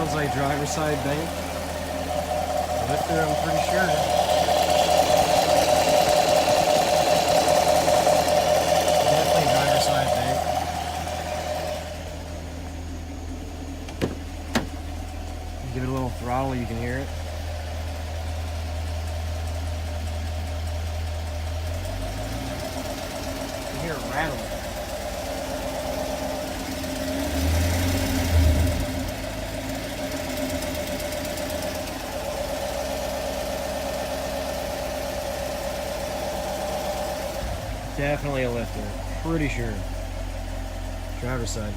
sounds like driver's side bank. Lifter, I'm pretty sure. Definitely driver's side bank. Give it a little throttle, you can hear it. You can hear it rattle. Definitely a lifter, pretty sure. Driver's side.